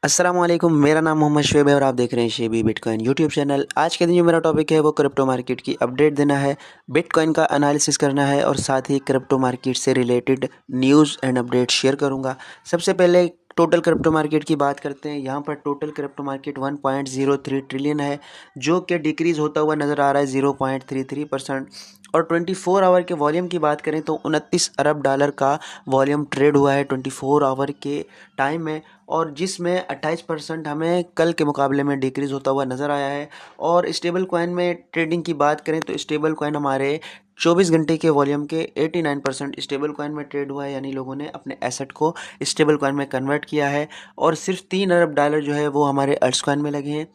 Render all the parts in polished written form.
अस्सलाम वालेकुम। मेरा नाम मोहम्मद शुएब है और आप देख रहे हैं शेबी बिटकॉइन यूट्यूब चैनल। आज के दिन जो मेरा टॉपिक है वो क्रिप्टो मार्केट की अपडेट देना है, बिटकॉइन का एनालिसिस करना है और साथ ही क्रिप्टो मार्केट से related news and update share करूंगा। सबसे पहले टोटल क्रिप्टो मार्केट की बात करते हैं। यहाँ पर टोटल क्रिप्टो मार्केट 1.03 ट्रिलियन है, जो कि डिक्रीज़ होता हुआ नज़र आ रहा है 0.33%। और 24 आवर के वॉल्यूम की बात करें तो 29 अरब डॉलर का वॉल्यूम ट्रेड हुआ है 24 आवर के टाइम में, और जिसमें 28% हमें कल के मुकाबले में डिक्रीज़ होता हुआ नज़र आया है। और स्टेबल कॉइन में ट्रेडिंग की बात करें तो स्टेबल कॉइन हमारे 24 घंटे के वॉल्यूम के 89% स्टेबल कॉइन में ट्रेड हुआ है, यानी लोगों ने अपने एसेट को स्टेबल कॉइन में कन्वर्ट किया है। और सिर्फ 3 अरब डॉलर जो है वो हमारे अल्ट्स कॉइन में लगे हैं।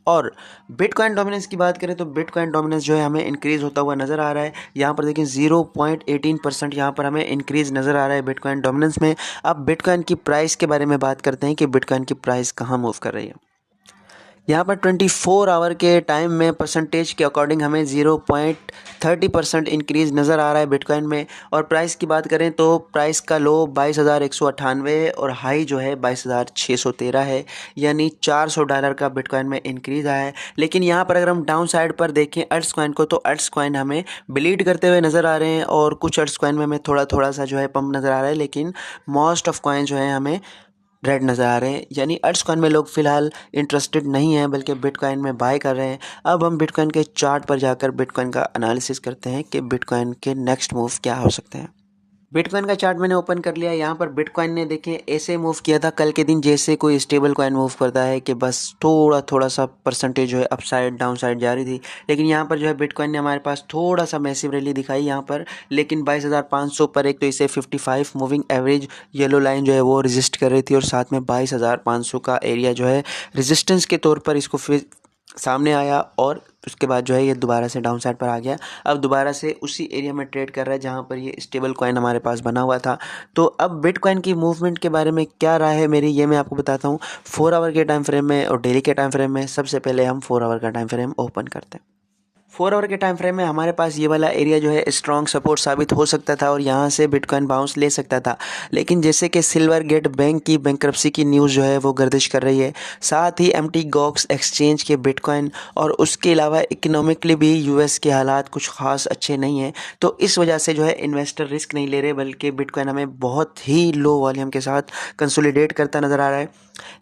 और बिटकॉइन डोमिनेंस की बात करें तो बिटकॉइन डोमिनेंस जो है हमें इंक्रीज़ होता हुआ नज़र आ रहा है। यहाँ पर देखें 0.18% यहाँ पर हमें इंक्रीज़ नज़र आ रहा है बिटकॉइन डोमिनेंस में। अब बिटकॉइन की प्राइस के बारे में बात करते हैं कि बिटकॉइन की प्राइस कहाँ मूव कर रही है। यहाँ पर 24 आवर के टाइम में परसेंटेज के अकॉर्डिंग हमें 0.30% इंक्रीज़ नज़र आ रहा है बिटकॉइन में। और प्राइस की बात करें तो प्राइस का लो 22,198 है और हाई जो है 22,613 है, यानी $400 का बिटकॉइन में इंक्रीज़ आया है। लेकिन यहाँ पर अगर हम डाउन साइड पर देखें अल्ट्स कॉइन को, तो अल्ट्स कॉइन हमें ब्लीड करते हुए नज़र आ रहे हैं और कुछ अल्ट्स कॉइन में हमें थोड़ा थोड़ा सा जो है पंप नज़र आ रहा है, लेकिन मोस्ट ऑफ कॉइन जो है हमें रेड नज़र आ रहे हैं, यानी अल्ट्स कॉइन में लोग फ़िलहाल इंटरेस्टेड नहीं हैं बल्कि बिटकॉइन में बाय कर रहे हैं। अब हम बिटकॉइन के चार्ट पर जाकर बिटकॉइन का एनालिसिस करते हैं कि बिटकॉइन के नेक्स्ट मूव क्या हो सकते हैं। बिटकॉइन का चार्ट मैंने ओपन कर लिया। यहाँ पर बिटकॉइन ने देखें ऐसे मूव किया था कल के दिन जैसे कोई स्टेबल कॉइन मूव करता है कि बस थोड़ा थोड़ा सा परसेंटेज जो है अपसाइड डाउन साइड जा रही थी। लेकिन यहाँ पर जो है बिटकॉइन ने हमारे पास थोड़ा सा मैसिव रैली दिखाई यहाँ पर, लेकिन 22,500 पर एक तो इसे 55 मूविंग एवरेज येलो लाइन जो है वो रेजिस्ट कर रही थी और साथ में 22,500 का एरिया जो है रेजिस्टेंस के तौर पर इसको फिर सामने आया और उसके बाद जो है ये दोबारा से डाउन साइड पर आ गया। अब दोबारा से उसी एरिया में ट्रेड कर रहा है जहाँ पर ये स्टेबल कॉइन हमारे पास बना हुआ था। तो अब बिटकॉइन की मूवमेंट के बारे में क्या राय है मेरी, ये मैं आपको बताता हूँ 4 आवर के टाइम फ्रेम में और डेली के टाइम फ्रेम में। सबसे पहले हम 4 आवर का टाइम फ्रेम ओपन करते हैं। 4 आवर के टाइम फ्रेम में हमारे पास ये वाला एरिया जो है स्ट्रॉन्ग सपोर्ट साबित हो सकता था और यहाँ से बिटकॉइन बाउंस ले सकता था। लेकिन जैसे कि सिल्वर गेट बैंक की बैंक्रप्सी की न्यूज़ जो है वो गर्दिश कर रही है, साथ ही एमटी गॉक्स एक्सचेंज के बिटकॉइन, और उसके अलावा इकोनॉमिकली भी यूएस के हालात कुछ खास अच्छे नहीं हैं। तो इस वजह से जो है इन्वेस्टर रिस्क नहीं ले रहे, बल्कि बिटकॉइन हमें बहुत ही लो वॉल्यूम के साथ कंसोलिडेट करता नज़र आ रहा है।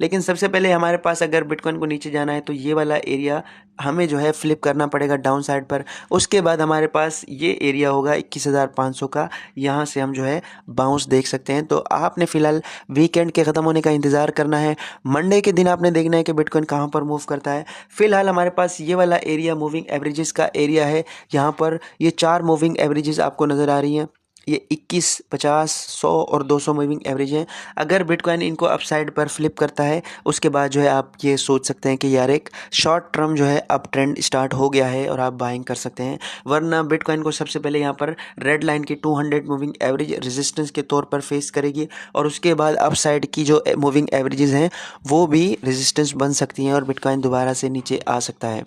लेकिन सबसे पहले हमारे पास अगर बिटकॉइन को नीचे जाना है तो ये वाला एरिया हमें जो है फ्लिप करना पड़ेगा डाउन साइड पर। उसके बाद हमारे पास ये एरिया होगा 21,500 का, यहाँ से हम जो है बाउंस देख सकते हैं। तो आपने फ़िलहाल वीकेंड के ख़त्म होने का इंतज़ार करना है। मंडे के दिन आपने देखना है कि बिटकॉइन कहाँ पर मूव करता है। फ़िलहाल हमारे पास ये वाला एरिया मूविंग एवरेजेस का एरिया है। यहाँ पर ये 4 मूविंग एवरेजेस आपको नज़र आ रही हैं। ये 21, 50, 100 और 200 मूविंग एवरेज हैं। अगर बिटकॉइन इनको अपसाइड पर फ्लिप करता है उसके बाद जो है आप ये सोच सकते हैं कि यार एक शॉर्ट टर्म जो है अब ट्रेंड स्टार्ट हो गया है और आप बाइंग कर सकते हैं। वरना बिटकॉइन को सबसे पहले यहाँ पर रेड लाइन की 200 मूविंग एवरेज रेजिस्टेंस के तौर पर फेस करेगी और उसके बाद अपसाइड की जो मूविंग एवरेजेस हैं वो भी रेजिस्टेंस बन सकती हैं और बिटकॉइन दोबारा से नीचे आ सकता है।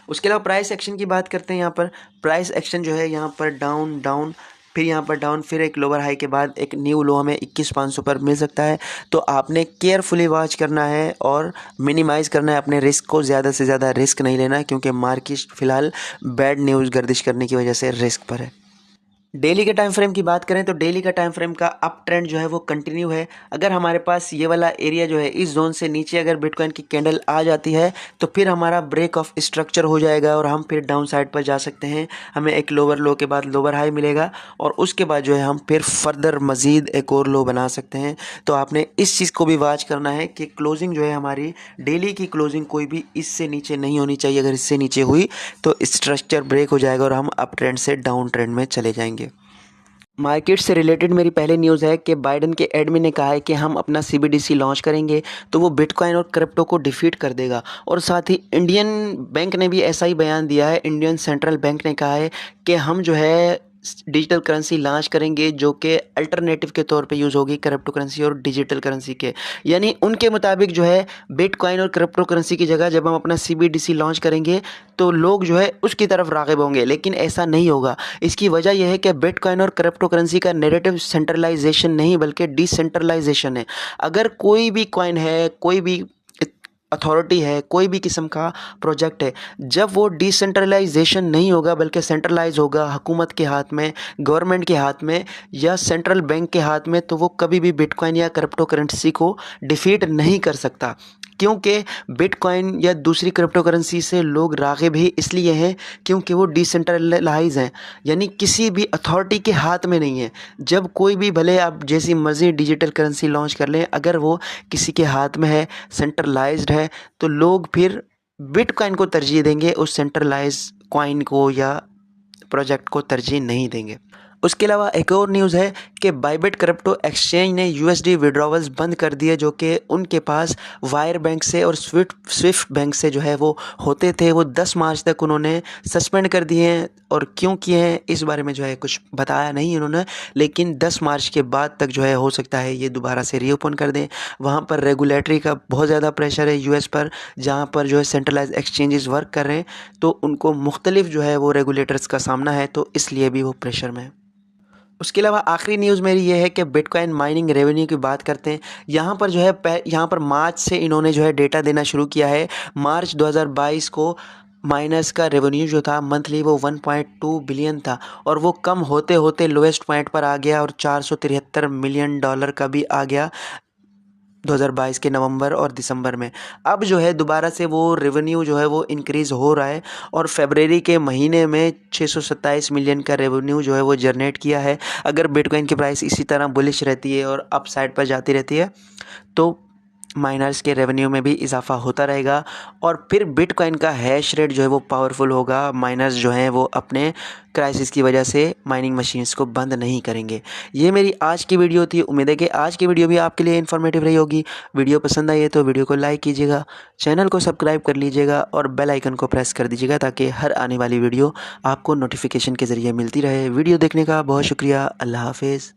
उसके अलावा प्राइस एक्शन की बात करते हैं। यहाँ पर प्राइस एक्शन जो है यहाँ पर डाउन डाउन, फिर यहाँ पर डाउन, फिर एक लोअर हाई के बाद एक न्यू लो हमें 21,500 पर मिल सकता है। तो आपने केयरफुली वॉच करना है और मिनिमाइज़ करना है अपने रिस्क को। ज़्यादा से ज़्यादा रिस्क नहीं लेना है क्योंकि मार्केट फ़िलहाल बैड न्यूज़ गर्दिश करने की वजह से रिस्क पर है। डेली के टाइम फ्रेम की बात करें तो डेली का टाइम फ्रेम का अप ट्रेंड जो है वो कंटिन्यू है। अगर हमारे पास ये वाला एरिया जो है इस जोन से नीचे अगर बिटकॉइन की कैंडल आ जाती है तो फिर हमारा ब्रेक ऑफ स्ट्रक्चर हो जाएगा और हम फिर डाउन साइड पर जा सकते हैं। हमें एक लोअर लो के बाद लोअर हाई मिलेगा और उसके बाद जो है हम फिर फर्दर मज़ीद एक और लो बना सकते हैं। तो आपने इस चीज़ को भी वॉच करना है कि क्लोजिंग जो है हमारी डेली की क्लोजिंग कोई भी इससे नीचे नहीं होनी चाहिए। अगर इससे नीचे हुई तो स्ट्रक्चर ब्रेक हो जाएगा और हम अप ट्रेंड से डाउन ट्रेंड में चले जाएंगे। मार्केट से रिलेटेड मेरी पहले न्यूज़ है कि बाइडन के एडमिन ने कहा है कि हम अपना सीबीडीसी लॉन्च करेंगे तो वो बिटकॉइन और क्रिप्टो को डिफीट कर देगा। और साथ ही इंडियन बैंक ने भी ऐसा ही बयान दिया है। इंडियन सेंट्रल बैंक ने कहा है कि हम जो है डिजिटल करेंसी लॉन्च करेंगे जो कि अल्टरनेटिव के तौर पे यूज़ होगी क्रिप्टो करेंसी और डिजिटल करेंसी के। यानी उनके मुताबिक जो है बिटकॉइन और क्रिप्टो करेंसी की जगह जब हम अपना CBDC लॉन्च करेंगे तो लोग जो है उसकी तरफ राग़िब होंगे, लेकिन ऐसा नहीं होगा। इसकी वजह यह है कि बिटकॉइन और क्रिप्टो करेंसी का नैरेटिव सेंट्रलाइजेशन नहीं बल्कि डिसेंट्रलाइजेशन है। अगर कोई भी कॉइन है, कोई भी अथॉरिटी है, कोई भी किस्म का प्रोजेक्ट है, जब वो डिसेंट्रलाइजेशन नहीं होगा बल्कि सेंट्रलाइज होगा हुकूमत के हाथ में, गवर्नमेंट के हाथ में या सेंट्रल बैंक के हाथ में, तो वो कभी भी बिटकॉइन या क्रिप्टो करेंसी को डिफीट नहीं कर सकता। क्योंकि बिटकॉइन या दूसरी क्रिप्टो करेंसी से लोग राग़िब ही इसलिए हैं क्योंकि वो डिसेंट्रलाइज हैं, यानी किसी भी अथॉरिटी के हाथ में नहीं है। जब कोई भी भले आप जैसी मर्ज़ी डिजिटल करेंसी लॉन्च कर लें, अगर वो किसी के हाथ में है, सेंट्रलाइज्ड है, तो लोग फिर बिटकॉइन को तरजीह देंगे, उस सेंट्रलाइज कॉइन को या प्रोजेक्ट को तरजीह नहीं देंगे। उसके अलावा एक और न्यूज़ है कि बाइबिट क्रिप्टो एक्सचेंज ने USD विड्रॉवल्स बंद कर दिए जो कि उनके पास वायर बैंक से और स्विफ्ट बैंक से जो है वो होते थे, वो 10 मार्च तक उन्होंने सस्पेंड कर दिए हैं। और क्यों किए हैं इस बारे में जो है कुछ बताया नहीं उन्होंने, लेकिन 10 मार्च के बाद तक जो है हो सकता है ये दोबारा से रीओपन कर दें। वहाँ पर रेगुलेटरी का बहुत ज़्यादा प्रेशर है US पर, जहाँ पर जो है सेंट्रलाइज एक्सचेंजेस वर्क कर रहे हैं, तो उनको मुख्तलिफ जो है वो रेगुलेटर्स का सामना है, तो इसलिए भी वो प्रेशर में है। उसके अलावा आखिरी न्यूज़ मेरी ये है कि बिटकॉइन माइनिंग रेवेन्यू की बात करते हैं। यहाँ पर जो है यहाँ पर मार्च से इन्होंने जो है डेटा देना शुरू किया है। मार्च 2022 को माइनर्स का रेवेन्यू जो था मंथली वो 1.2 बिलियन था और वो कम होते होते लोएस्ट पॉइंट पर आ गया और $473 मिलियन का भी आ गया 2022 के नवंबर और दिसंबर में। अब जो है दोबारा से वो रेवेन्यू जो है वो इंक्रीज़ हो रहा है और फरवरी के महीने में 627 मिलियन का रेवेन्यू जो है वो जनरेट किया है। अगर बिटकॉइन की प्राइस इसी तरह बुलिश रहती है और अप साइड पर जाती रहती है तो माइनर्स के रेवेन्यू में भी इजाफा होता रहेगा और फिर बिटकॉइन का हैश रेट जो है वो पावरफुल होगा। माइनर्स जो हैं वो अपने क्राइसिस की वजह से माइनिंग मशीन्स को बंद नहीं करेंगे। ये मेरी आज की वीडियो थी। उम्मीद है कि आज की वीडियो भी आपके लिए इन्फॉर्मेटिव रही होगी। वीडियो पसंद आई है तो वीडियो को लाइक कीजिएगा, चैनल को सब्सक्राइब कर लीजिएगा और बेल आइकन को प्रेस कर दीजिएगा ताकि हर आने वाली वीडियो आपको नोटिफिकेशन के ज़रिए मिलती रहे। वीडियो देखने का बहुत शुक्रिया। अल्लाह हाफिज़।